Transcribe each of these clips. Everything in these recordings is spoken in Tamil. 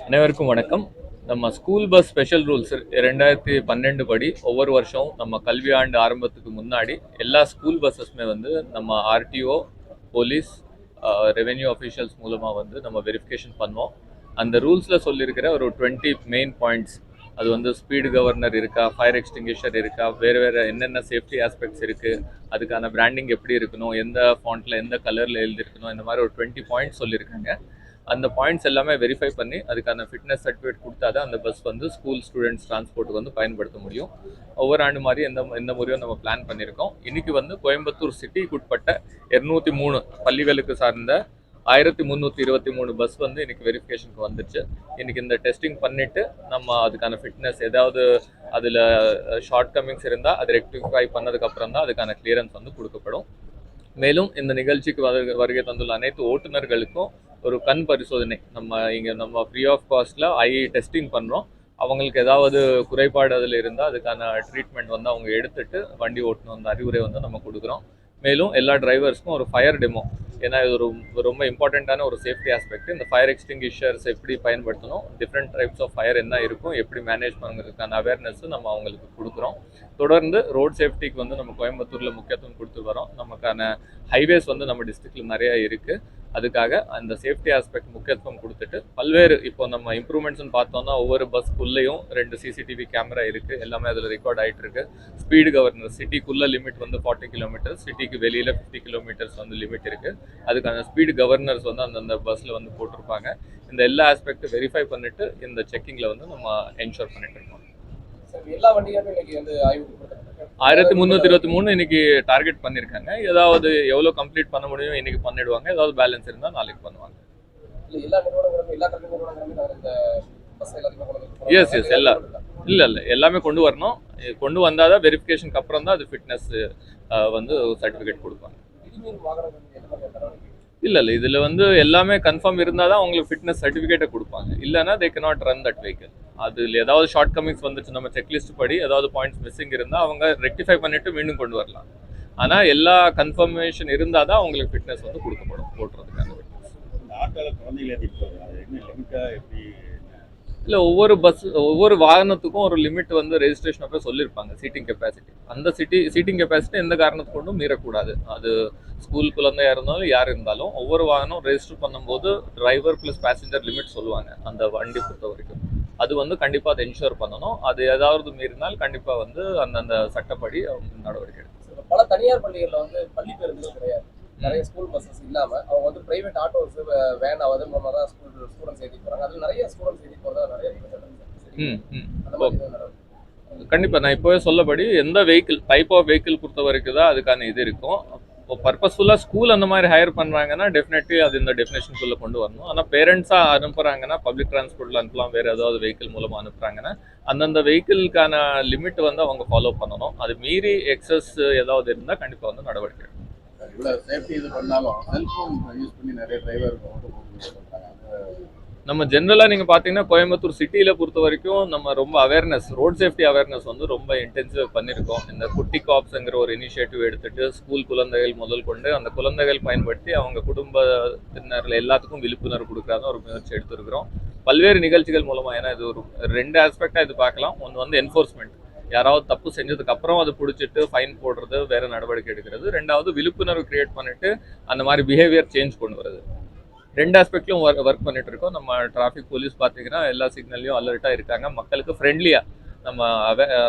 அனைவருக்கும் வணக்கம். நம்ம ஸ்கூல் பஸ் ஸ்பெஷல் ரூல்ஸ் 2012 படி ஒவ்வொரு வருஷம் நம்ம கல்வி ஆண்டு ஆரம்பத்துக்கு முன்னாடி எல்லா ஸ்கூல் பஸ்ஸஸ்மே வந்து நம்ம ஆர்டிஓ, போலீஸ், ரெவென்யூ அஃபீஷியல்ஸ் மூலமாக வந்து நம்ம வெரிஃபிகேஷன் பண்ணோம். அந்த ரூல்ஸில் சொல்லியிருக்கிற ஒரு 20 மெயின் பாயிண்ட்ஸ், அது வந்து ஸ்பீடு கவர்னர் இருக்கா, ஃபயர் எக்ஸ்டிங்கிஷர் இருக்கா, வேறு வேறு என்னென்ன சேஃப்டி ஆஸ்பெக்ட்ஸ் இருக்குது, அதுக்கான பிராண்டிங் எப்படி இருக்கணும், எந்த ஃபாண்ட்டில் எந்த கலரில் எழுதிருக்கணும், இந்த மாதிரி ஒரு 20 பாயிண்ட்ஸ் சொல்லியிருக்காங்க. அந்த பாயிண்ட்ஸ் எல்லாமே வெரிஃபை பண்ணி அதுக்கான ஃபிட்னஸ் சர்டிஃபிகேட் கொடுத்தா தான் அந்த பஸ் வந்து ஸ்கூல் ஸ்டூடெண்ட்ஸ் டிரான்ஸ்போர்ட்டுக்கு வந்து பயன்படுத்த முடியும். ஒவ்வொரு ஆண்டு மாதிரி எந்த முறையும் நம்ம பிளான் பண்ணியிருக்கோம். இன்றைக்கி வந்து கோயம்புத்தூர் சிட்டிக்கு உட்பட்ட 203 பள்ளிகளுக்கு சார்ந்த 1323 பஸ் வந்து இன்றைக்கி வெரிஃபிகேஷனுக்கு வந்துச்சு. இன்றைக்கி இந்த டெஸ்டிங் பண்ணிவிட்டு நம்ம அதுக்கான ஃபிட்னஸ் ஏதாவது அதில் ஷார்ட் கமிங்ஸ் இருந்தால் அது ரெக்டிஃபை பண்ணதுக்கப்புறம் தான் அதுக்கான கிளியரன்ஸ் வந்து கொடுக்கப்படும். மேலும் இந்த நிகழ்ச்சிக்கு வருகை தந்துள்ள அனைத்து ஓட்டுநர்களுக்கும் ஒரு கண் பரிசோதனை நம்ம ஃப்ரீ ஆஃப் காஸ்ட்டில் ஐ டெஸ்டிங் பண்ணுறோம். அவங்களுக்கு ஏதாவது குறைபாடு அதில் இருந்தால் அதுக்கான ட்ரீட்மெண்ட் வந்து அவங்க எடுத்துட்டு வண்டி ஓட்டணும் அந்த அறிவுரை வந்து நம்ம கொடுக்குறோம். மேலும் எல்லா டிரைவர்ஸ்க்கும் ஒரு ஃபயர் டெமோ, ஏன்னா இது ரொம்ப இம்பார்ட்டண்ட்டான ஒரு சேஃப்டி ஆஸ்பெக்ட். இந்த ஃபயர் எக்ஸ்டிங்கிஷர்ஸ் எப்படி பயன்படுத்தணும், டிஃப்ரெண்ட் டைப்ஸ் ஆஃப் ஃபயர் என்ன இருக்கும், எப்படி மேனேஜ் பண்ணுறதுக்கான அவேர்னஸ் நம்ம அவங்களுக்கு கொடுக்குறோம். தொடர்ந்து ரோட் சேஃப்டிக்கு வந்து நம்ம கோயம்புத்தூரில் முக்கியத்துவம் கொடுத்து வரோம். நமக்கான ஹைவேஸ் வந்து நம்ம டிஸ்ட்ரிக்டில் நிறையா இருக்குது. அதுக்காக அந்த சேஃப்டி ஆஸ்பெக்ட் முக்கியத்துவம் கொடுத்துட்டு பல்வேறு இப்போ நம்ம இம்ப்ரூவ்மெண்ட்ஸ்னு பார்த்தோம்னா ஒவ்வொரு பஸ்க்குள்ளேயும் 2 சிசிடிவி கேமரா இருக்குது. எல்லாமே அதில் ரெக்கார்ட் ஆகிட்டு இருக்கு. ஸ்பீடு கவர்னர் சிட்டிக்குள்ளே லிமிட் வந்து 40 கிலோமீட்டர்ஸ், சிட்டிக்கு வெளியில் 50 கிலோமீட்டர்ஸ் வந்து லிமிட் இருக்குது. அதுக்கான ஸ்பீடு கவர்னர்ஸ் வந்து அந்தந்த பஸ்ஸில் வந்து போட்டிருப்பாங்க. இந்த எல்லா ஆஸ்பெக்டும் வெரிஃபை பண்ணிட்டு இந்த செக்கிங்கில் வந்து நம்ம என்ஷோர் பண்ணிட்டு இருக்கோம். எல்லா வண்டிகளுமே இன்னைக்கு வந்து ஆய்வு 1323 இன்னைக்கு டார்கெட் பண்ணியிருக்காங்க. ஏதாவது எவ்வளோ கம்ப்ளீட் பண்ண முடியும் இன்னைக்கு பண்ணிடுவாங்க. ஏதாவது பேலன்ஸ் இருந்தால் நாளைக்கு பண்ணுவாங்க. எஸ் இல்லை எல்லாமே கொண்டு வரணும். கொண்டு வந்தால் தான் வெரிஃபிகேஷனுக்கு அப்புறம் தான் அது ஃபிட்னஸ் வந்து சர்டிஃபிகேட் கொடுப்பாங்க. இல்லை இதில் வந்து எல்லாமே கன்ஃபார்ம் இருந்தால் தான் உங்களுக்கு ஃபிட்னஸ் சர்டிஃபிகேட்டை கொடுப்பாங்க. இல்லைனா they cannot run that vehicle. அதில் ஏதாவது ஷார்ட் கமிங்ஸ் வந்துச்சு, நம்ம செக்லிஸ்ட் படி ஏதாவது பாயிண்ட்ஸ் மிஸ்ஸிங் இருந்தால் அவங்க ரெக்டிஃபை பண்ணிவிட்டு மீண்டும் கொண்டு வரலாம். ஆனால் எல்லா கன்ஃபர்மேஷன் இருந்தால் தான் அவங்களுக்கு ஃபிட்னஸ் வந்து கொடுக்கப்படும் ஓட்டுறதுக்கான ஃபிட்னஸ். இல்லை ஒவ்வொரு வாகனத்துக்கும் ஒரு லிமிட் வந்து ரெஜிஸ்ட்ரேஷன் அப்போ சொல்லியிருப்பாங்க. சீட்டிங் கெப்பாசிட்டி, அந்த சீட்டிங் கெப்பாசிட்டி எந்த காரணத்துக்கு கொண்டும் மீறக்கூடாது. அது ஸ்கூல் குழந்தையாக இருந்தாலும் யார் இருந்தாலும் ஒவ்வொரு வாகனம் ரெஜிஸ்டர் பண்ணும்போது டிரைவர் ப்ளஸ் பேசஞ்சர் லிமிட் சொல்லுவாங்க அந்த வண்டி பொறுத்த வரைக்கும். அது வந்து கண்டிப்பாக அதை என்ஷூர் பண்ணணும். அது ஏதாவது மீறினால் கண்டிப்பாக வந்து அந்தந்த சட்டப்படி நடவடிக்கை எடுக்கும். பல தனியார் பள்ளிகளில் வந்து பள்ளி பேருந்துகள் கிடையாது. நிறைய ஸ்கூல் பஸ்ஸஸ் இல்லாமல் அவங்க வந்து பிரைவேட் ஆட்டோஸ் வேன் அது மூலமாக தான் ஸ்டூடெண்ட்ஸ் ஏற்றி போகிறாங்க. அது நிறைய ஸ்டூடெண்ட்ஸ் ஏற்றி போகிறதா நிறைய கண்டிப்பாக நான் இப்போவே சொல்லபடி எந்த வெஹிக்கிள் டைப் ஆஃப் வெஹிக்கிள் பொறுத்த வரைக்கும் தான் அதுக்கான இது இருக்கும். இப்போ பர்பஸ்ஃபுல்லாக ஸ்கூல் அந்த மாதிரி ஹையர் பண்ணுறாங்கன்னா டெஃபினெட்லி அது இந்த டெஃபினேஷனுக்குள்ளே கொண்டு வரணும். ஆனால் பேரண்ட்ஸாக அனுப்புகிறாங்கன்னா பப்ளிக் டிரான்ஸ்போர்ட்டில் அனுப்பலாம், வேறு ஏதாவது வெஹிக்கிள் மூலமாக அனுப்புகிறாங்கன்னா அந்தந்த வெஹிக்கிளுக்கான லிமிட் வந்து அவங்க ஃபாலோ பண்ணணும். அது மீறி எக்ஸஸ் ஏதாவது இருந்தால் கண்டிப்பாக வந்து நடவடிக்கை எடுக்கணும். இவ்வளோ சேஃப்டி இது பண்ணாலும் செல்ஃபோன் யூஸ் பண்ணி நிறைய டிரைவர் நம்ம ஜென்ரலாக நீங்கள் பார்த்தீங்கன்னா கோயம்புத்தூர் சிட்டியில் பொறுத்த வரைக்கும் நம்ம ரொம்ப அவேர்னஸ், ரோட் சேஃப்டி அவேர்னஸ் வந்து ரொம்ப இன்டென்சிவ் பண்ணியிருக்கோம். இந்த குட்டி காப்ஸுங்கிற ஒரு இனிஷியேட்டிவ் எடுத்துகிட்டு ஸ்கூல் குழந்தைகள் முதல் கொண்டு அந்த குழந்தைகள் பயன்படுத்தி அவங்க குடும்பத்தினரில் எல்லாத்துக்கும் விழிப்புணர்வு கொடுக்குறாங்க ஒரு முயற்சி எடுத்துருக்கிறோம் பல்வேறு நிகழ்ச்சிகள் மூலமாக. ஏன்னா இது ஒரு 2 ஆஸ்பெக்டாக இது பார்க்கலாம். ஒன்று வந்து என்ஃபோர்ஸ்மெண்ட், யாராவது தப்பு செஞ்சதுக்கு அப்புறம் அதை பிடிச்சிட்டு ஃபைன் போடுறது, வேற நடவடிக்கை எடுக்கிறது. 2வது விழிப்புணர்வு கிரியேட் பண்ணிட்டு அந்த மாதிரி பிஹேவியர் சேஞ்ச் கொண்டு வருது. 2 ஆஸ்பெக்ட்லையும் ஒர்க் பண்ணிட்டு இருக்கோம். நம்ம டிராஃபிக் போலீஸ் பார்த்தீங்கன்னா எல்லா சிக்னல்லையும் அலர்ட்டாக இருக்காங்க. மக்களுக்கு ஃப்ரெண்ட்லியாக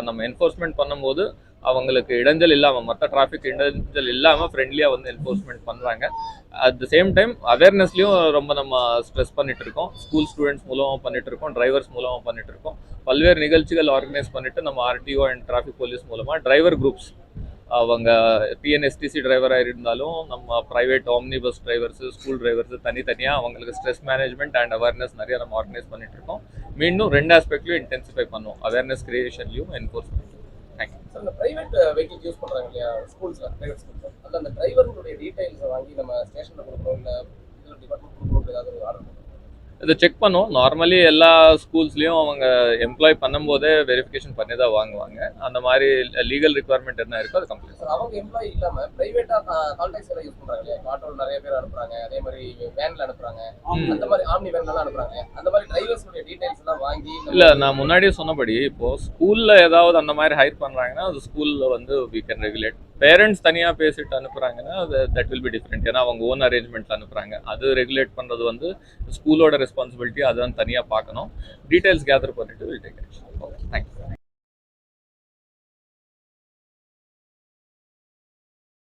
நம்ம என்ஃபோர்ஸ்மெண்ட் பண்ணும்போது அவங்களுக்கு இடைஞ்சல் இல்லாமல், மற்ற டிராஃபிக் இடைஞ்சல் இல்லாமல் ஃப்ரெண்ட்லியாக வந்து என்ஃபோர்ஸ்மெண்ட் பண்ணுறாங்க. அட் த சேம் டைம் அவேர்னஸ்லையும் ரொம்ப நம்ம ஸ்ட்ரெஸ் பண்ணிட்டு இருக்கோம். ஸ்கூல் ஸ்டூடெண்ட்ஸ் மூலமாக பண்ணிட்டு இருக்கோம், டிரைவர்ஸ் மூலமாக பண்ணிட்டு இருக்கோம். பல்வேறு நிகழ்ச்சிகள் ஆர்கனைஸ் பண்ணிட்டு நம்ம ஆர்டிஓ அண்ட் டிராஃபிக் போலீஸ் மூலமாக டிரைவர் குரூப்ஸ், அவங்க டிஎன்எஸ்டிசி டிரைவராக இருந்தாலும் நம்ம private omni bus drivers, school drivers தனித்தனியாக அவங்களுக்கு ஸ்ட்ரெஸ் மேனேஜ்மெண்ட் அண்ட் அவேர்னஸ் நிறைய நம்ம ஆர்கனைஸ் பண்ணிட்டு இருக்கோம். மீண்டும் 2 ஆஸ்பெக்ட்லையும் இன்டென்சிஃபை பண்ணுவோம், அவேர்னஸ் கிரியேஷன்லையும் என்ஃபோர்ஸ்மெண்ட். தேங்க்யூ. இந்த பிரைவேட் வெஹிக்கிள் யூஸ் பண்ணுறாங்க இல்லையா ஸ்கூல்ஸில், பிரைவேட் ஸ்கூல்ஸில், அதில் அந்த டிரைவர்களுடைய டீட்டெயில்ஸை வாங்கி நம்ம ஸ்டேஷனில் கொடுக்குறோம், இல்லை டிபார்ட்மெண்ட் கொடுக்குறோம், ஏதாவது ஒரு ஆர்டர் பண்ணுறோம். இதை செக் பண்ணுவோம். நார்மலி எல்லா ஸ்கூல்ஸ்லேயும் அவங்க எம்ப்ளாய் பண்ணும்போதே வெரிஃபிகேஷன் பண்ணி தான் வாங்குவாங்க. அந்த மாதிரி லீகல் ரிக்குவயர்மெண்ட் என்ன இருக்கோ அது கம்ப்ளீட். சார் அவங்க எம்ப்ளாயி இல்லாம பிரைவேட்டா கான்டாக்ட்ஸ் எல்லாம் யூஸ் பண்றாங்க இல்லையா? ஆட்டோல நிறைய பேர் அனுப்புறாங்க, அதே மாதிரி வேன்ல அனுப்புறாங்க, அந்த மாதிரி ஆம்னி வேன்ல எல்லாம் அனுப்புறாங்க. அந்த மாதிரி டிரைவர்ஸோட டீடைல்ஸ் எல்லாம் வாங்கி இல்லை, நான் முன்னாடியே சொன்னபடி இப்போ ஸ்கூலில் ஏதாவது அந்த மாதிரி ஹைர் பண்ணுறாங்கன்னா அது ஸ்கூலில் வந்து வி கேன் ரெகுலேட். பேரண்ட்ஸ் தனியாக பேசிட்டு அனுப்புகிறாங்கன்னா அது தட் வில் பி டிஃப்ரெண்ட். ஏன்னா அவங்க ஓன் அரேஞ்ச்மெண்ட்ஸ் அனுப்புகிறாங்க. அது ரெகுலேட் பண்ணுறது வந்து ஸ்கூலோட ரெஸ்பான்சிபிலிட்டி. அதான் தனியாக பார்க்கணும். டீட்டெயில்ஸ் கேதர் பண்ணிட்டு will take action. Okay, thanks.